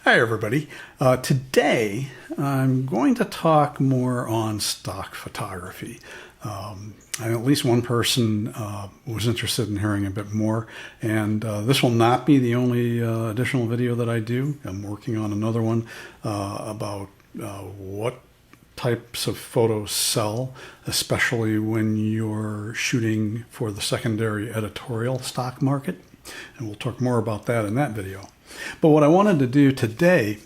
Hi everybody. Today I'm going to talk more on stock photography. At least one person was interested in hearing a bit more, and this will not be the only additional video that I do. I'm working on another one about what types of photos sell, especially when you're shooting for the secondary editorial stock market, and we'll talk more about that in that video. But what I wanted to do today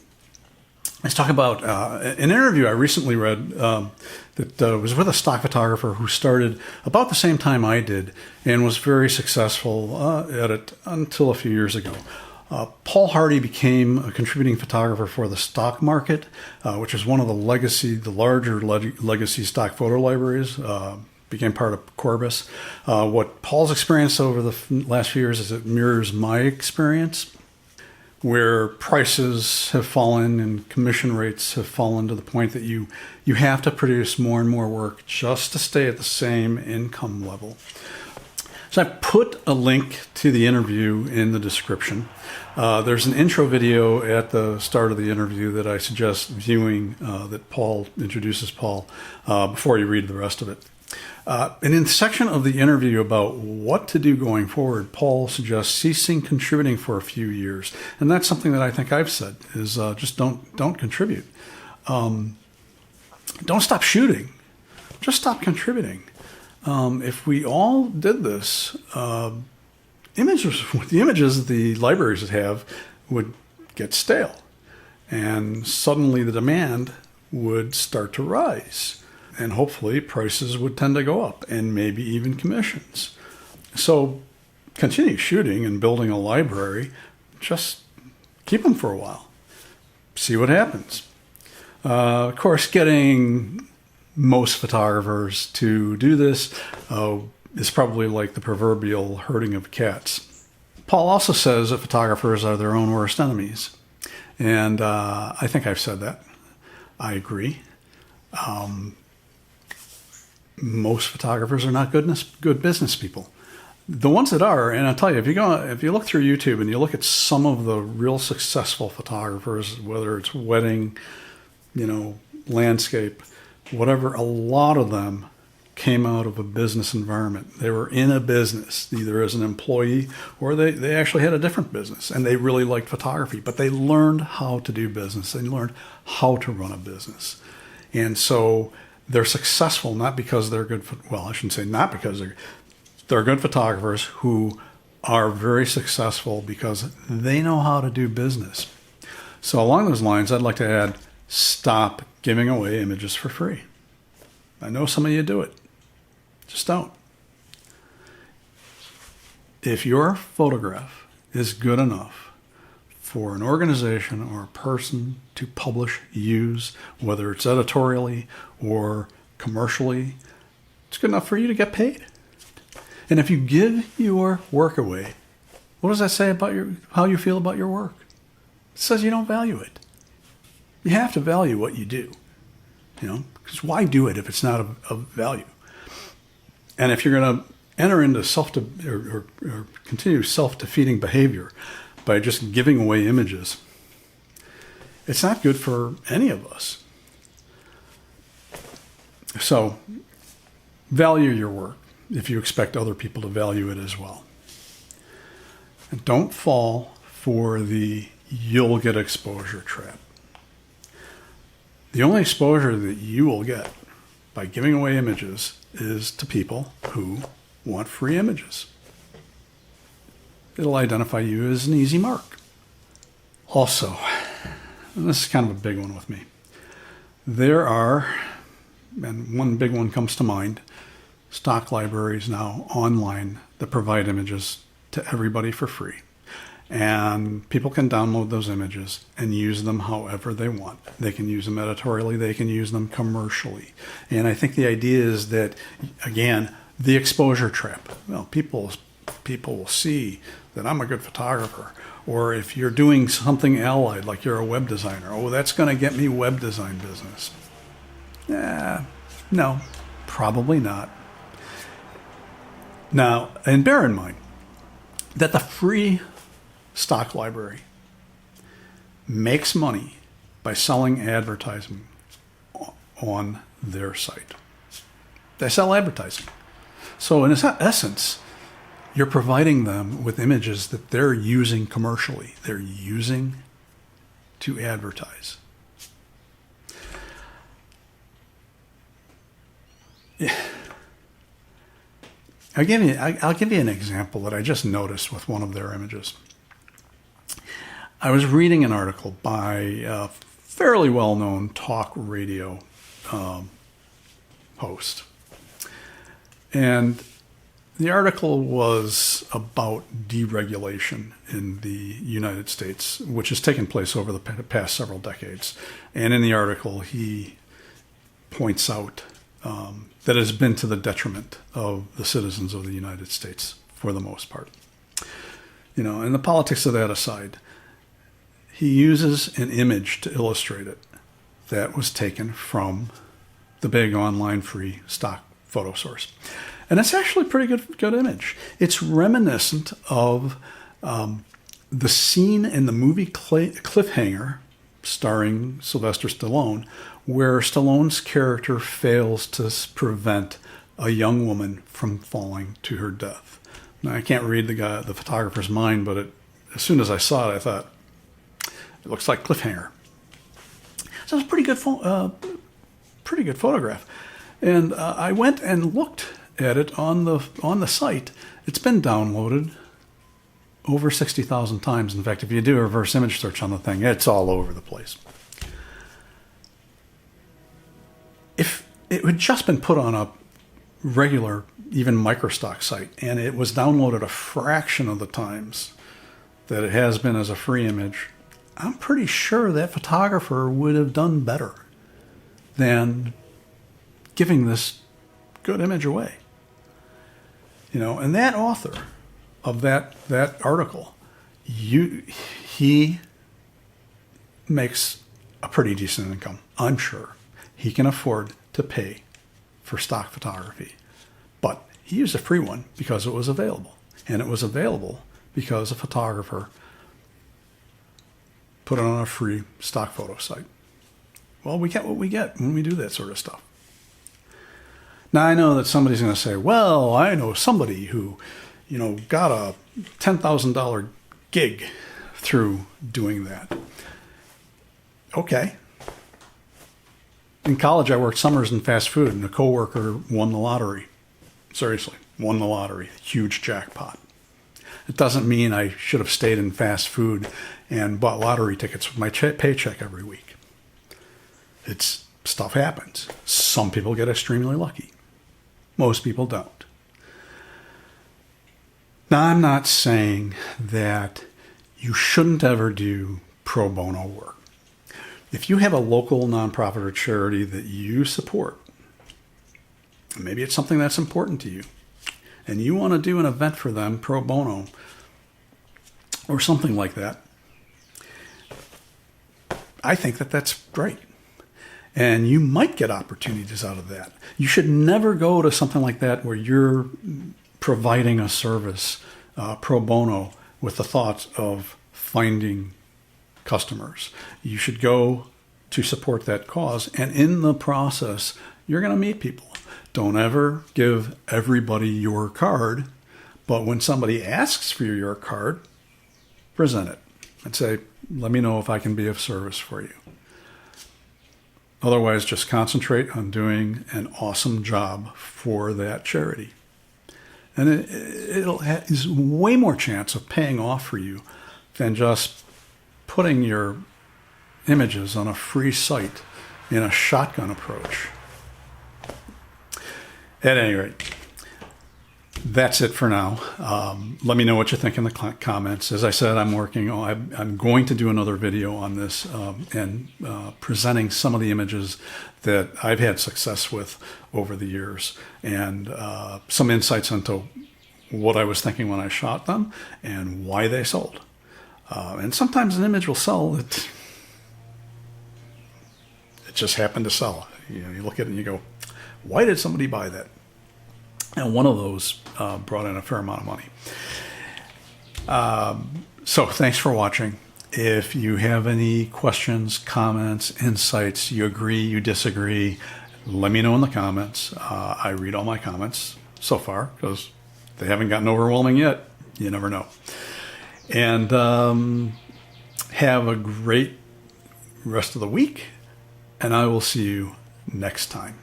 is talk about an interview I recently read that was with a stock photographer who started about the same time I did and was very successful at it until a few years ago. Paul Hardy became a contributing photographer for the stock market, which is one of the larger legacy stock photo libraries. Became part of Corbis. What Paul's experience over the last few years is it mirrors my experience, where prices have fallen and commission rates have fallen to the point that you have to produce more and more work just to stay at the same income level. So I put a link to the interview in the description. There's an intro video at the start of the interview that I suggest viewing that Paul introduces Paul before you read the rest of it. And in the section of the interview about what to do going forward, Paul suggests ceasing contributing for a few years. And that's something that I think I've said is just don't contribute. Don't stop shooting. Just stop contributing. If we all did this, the images that the libraries have would get stale. And suddenly the demand would start to rise. And hopefully prices would tend to go up, and maybe even commissions. So continue shooting and building a library. Just keep them for a while. See what happens. Of course, getting most photographers to do this is probably like the proverbial herding of cats. Paul also says that photographers are their own worst enemies. And I think I've said that. I agree. Most photographers are not good business people. The ones that are, and I'll tell you, if you look through YouTube and you look at some of the real successful photographers, whether it's wedding, landscape, whatever, a lot of them came out of a business environment. They were in a business, either as an employee or they actually had a different business, and they really liked photography, but they learned how to do business. They learned how to run a business. And so they're successful not because they're good, I shouldn't say not because they're good photographers who are very successful because they know how to do business. So along those lines, I'd like to add, stop giving away images for free. I know some of you do it. Just don't. If your photograph is good enough for an organization or a person to publish, use, whether it's editorially or commercially, it's good enough for you to get paid. And if you give your work away, what does that say about how you feel about your work? It says you don't value it. You have to value what you do, because why do it if it's not of value? And if you're going to enter into or continue self-defeating behavior by just giving away images, it's not good for any of us. So value your work if you expect other people to value it as well. And don't fall for the you'll get exposure trap. The only exposure that you will get by giving away images is to people who want free images. It'll identify you as an easy mark. Also, and this is kind of a big one with me, there are, and one big one comes to mind, stock libraries now online that provide images to everybody for free. And people can download those images and use them however they want. They can use them editorially, they can use them commercially. And I think the idea is that, again, the exposure trap. Well, people will see that I'm a good photographer. Or if you're doing something allied, like you're a web designer, that's going to get me web design business. No, probably not. Now, and bear in mind that the free stock library makes money by selling advertising on their site. They sell advertising. So in essence, you're providing them with images that they're using commercially. They're using to advertise. Yeah. I'll give you an example that I just noticed with one of their images. I was reading an article by a fairly well-known talk radio host. And the article was about deregulation in the United States, which has taken place over the past several decades. And in the article, he points out that it has been to the detriment of the citizens of the United States for the most part. You know, and the politics of that aside, he uses an image to illustrate it that was taken from the big online free stock photo source. And it's actually a pretty good image. It's reminiscent of the scene in the movie Cliffhanger, starring Sylvester Stallone, where Stallone's character fails to prevent a young woman from falling to her death. Now, I can't read the photographer's mind, but as soon as I saw it, I thought, it looks like Cliffhanger. So it's a pretty good photograph. And I went and looked at it on the site. It's been downloaded over 60,000 times. In fact, if you do a reverse image search on the thing, it's all over the place. If it had just been put on a regular, even microstock site, and it was downloaded a fraction of the times that it has been as a free image, I'm pretty sure that photographer would have done better than giving this good image away. You know, and that author of that article, he makes a pretty decent income, I'm sure. He can afford to pay for stock photography. But he used a free one because it was available. And it was available because a photographer put it on a free stock photo site. Well, we get what we get when we do that sort of stuff. Now, I know that somebody's going to say, well, I know somebody who, you know, got a $10,000 gig through doing that. Okay. In college, I worked summers in fast food, and a coworker won the lottery. Seriously, won the lottery. Huge jackpot. It doesn't mean I should have stayed in fast food and bought lottery tickets with my paycheck every week. Stuff happens. Some people get extremely lucky. Most people don't. Now, I'm not saying that you shouldn't ever do pro bono work. If you have a local nonprofit or charity that you support, maybe it's something that's important to you, and you want to do an event for them pro bono or something like that, I think that that's great. And you might get opportunities out of that. You should never go to something like that where you're providing a service pro bono with the thought of finding customers. You should go to support that cause, and in the process, you're going to meet people. Don't ever give everybody your card, but when somebody asks for your card, present it and say, let me know if I can be of service for you. Otherwise, just concentrate on doing an awesome job for that charity. And it is way more chance of paying off for you than just putting your images on a free site in a shotgun approach. At any rate, that's it for now. Let me know what you think in the comments. As I said, I'm going to do another video on this and presenting some of the images that I've had success with over the years, and some insights into what I was thinking when I shot them and why they sold. And sometimes an image will sell. It just happened to sell. You look at it and you go, why did somebody buy that? And one of those brought in a fair amount of money. So thanks for watching. If you have any questions, comments, insights, you agree, you disagree, let me know in the comments. I read all my comments so far because they haven't gotten overwhelming yet. You never know. And have a great rest of the week, and I will see you next time.